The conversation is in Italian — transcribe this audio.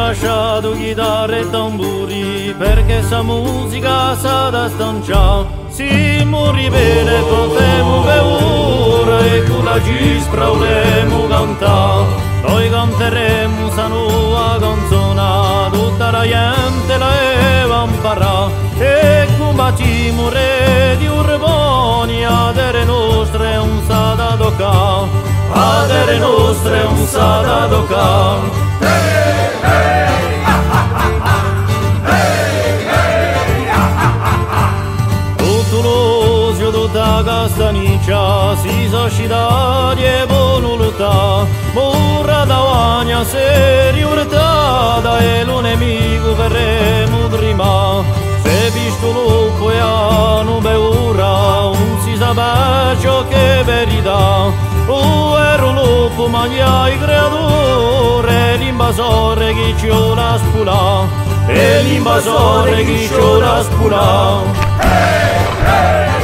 lasciato chitarre e tamburi perché sa musica sa da stanciare. Si morì bene potremo beure e con la cispra volemo cantare. Noi canteremo sta nuova canzone, tutta la gente la va imparare. E combattiamo re di Urboni, a terre nostre un sa da toccare, a terre nostre un sa da toccare. Tutta castaniccia si società e voluta, morra da vagna se riurtata e lo nemico verremo prima. Se visto lupo e hanno beura, non si sa ciò che è verità. O ero lupo mangia i creature, l'invasore che ci la spula, e l'invasore che ci la spula. Hey, hey!